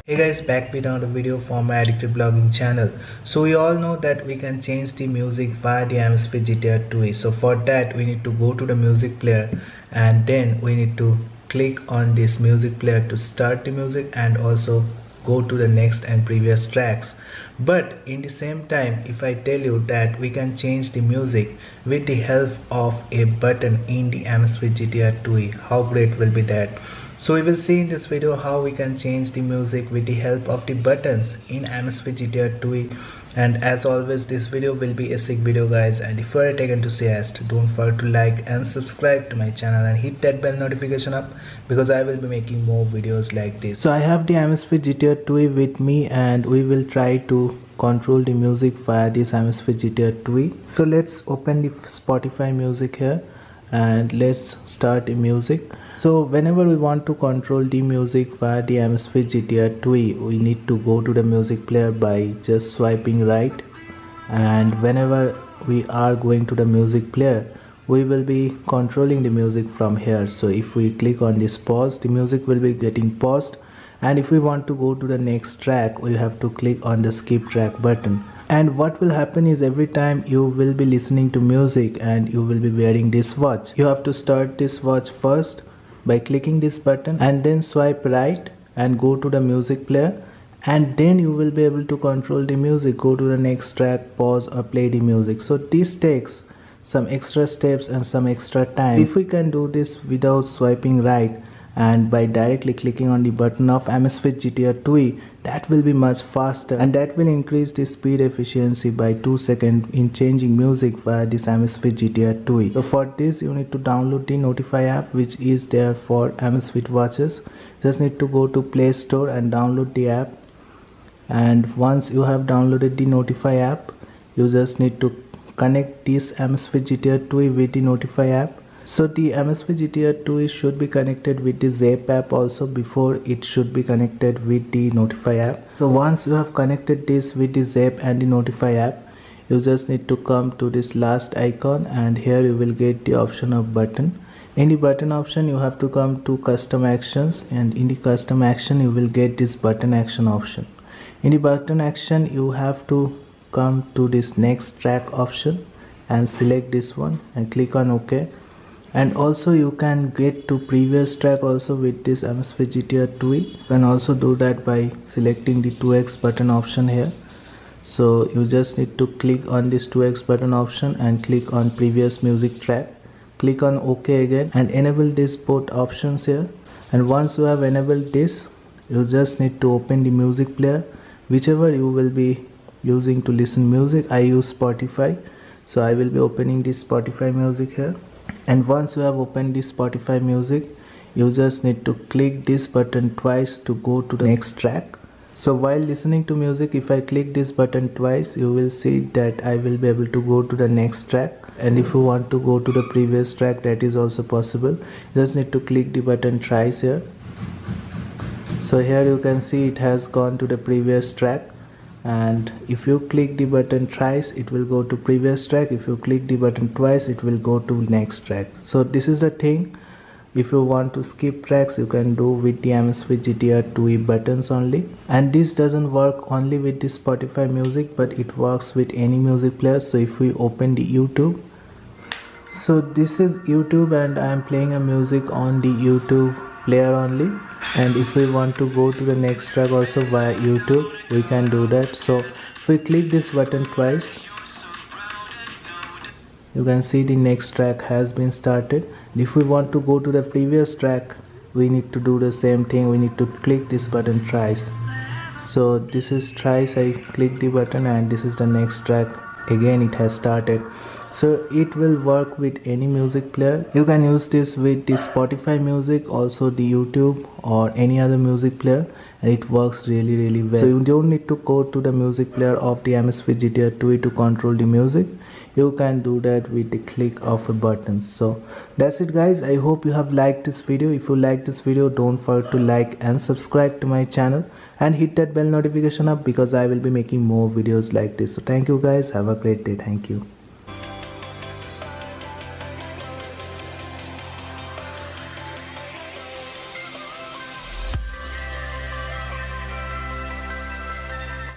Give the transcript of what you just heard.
Hey guys, back with another video for my addictive blogging channel. So we all know that we can change the music via the Amazfit GTR 2. So for that we need to go to the music player and then we need to click on this music player to start the music and also go to the next and previous tracks. But in the same time, if I tell you that we can change the music with the help of a button in the Amazfit GTR 2, how great will be that? So we will see in this video how we can change the music with the help of the buttons in Amazfit GTR 2. And as always, this video will be a sick video guys, and if you are tech enthusiast, don't forget to like and subscribe to my channel and hit that bell notification up because I will be making more videos like this. So I have the Amazfit GTR 2 with me and we will try to control the music via this Amazfit GTR 2. So let's open the Spotify music here and let's start the music. So whenever we want to control the music via the Amazfit GTR 2, we need to go to the music player by just swiping right, and whenever we are going to the music player, we will be controlling the music from here. So if we click on this pause, the music will be getting paused, and if we want to go to the next track, we have to click on the skip track button. And what will happen is every time you will be listening to music and you will be wearing this watch, you have to start this watch first by clicking this button and then swipe right and go to the music player, and then you will be able to control the music, go to the next track, pause or play the music. So this takes some extra steps and some extra time. If we can do this without swiping right and by directly clicking on the button of Amazfit GTR 2, that will be much faster and that will increase the speed efficiency by 2 seconds in changing music via this Amazfit GTR 2. So for this you need to download the Notify app, which is there for Amazfit watches. Just need to go to Play Store and download the app, and once you have downloaded the Notify app, you just need to connect this Amazfit GTR 2 with the Notify app. So the Amazfit GTR 2 should be connected with the Zap app also before it should be connected with the Notify app. So once you have connected this with the Zap and the Notify app, you just need to come to this last icon and here you will get the option of button. In the button option you have to come to custom actions, and in the custom action you will get this button action option. In the button action you have to come to this next track option and select this one and click on OK. And also you can get to previous track also with this Amazfit GTR 2. You can also do that by selecting the 2x button option here. So you just need to click on this 2x button option and click on previous music track. Click on OK again and enable these both options here. And once you have enabled this, you just need to open the music player, whichever you will be using to listen music. I use Spotify, so I will be opening this Spotify music here. And once you have opened this Spotify music, you just need to click this button twice to go to the next track. So while listening to music, if I click this button twice, you will see that I will be able to go to the next track. And if you want to go to the previous track, that is also possible. You just need to click the button thrice here. So here you can see it has gone to the previous track. And if you click the button thrice, it will go to previous track. If you click the button twice, it will go to next track. So this is the thing. If you want to skip tracks, you can do with the Amazfit GTR 2 buttons only. And this doesn't work only with the Spotify music, but it works with any music player. So if we open the YouTube, so this is YouTube and I am playing a music on the YouTube player only. And if we want to go to the next track also via YouTube, we can do that. So if we click this button twice, you can see the next track has been started. If we want to go to the previous track, we need to do the same thing. We need to click this button thrice. So this is thrice I click the button and this is the next track. Again it has started. So it will work with any music player. You can use this with the Spotify music, also the YouTube or any other music player, and it works really well. So you don't need to go to the music player of the Amazfit GTR 2 to control the music. You can do that with the click of a button. So that's it guys. I hope you have liked this video. If you like this video, don't forget to like and subscribe to my channel and hit that bell notification up because I will be making more videos like this. So thank you guys. Have a great day. Thank you.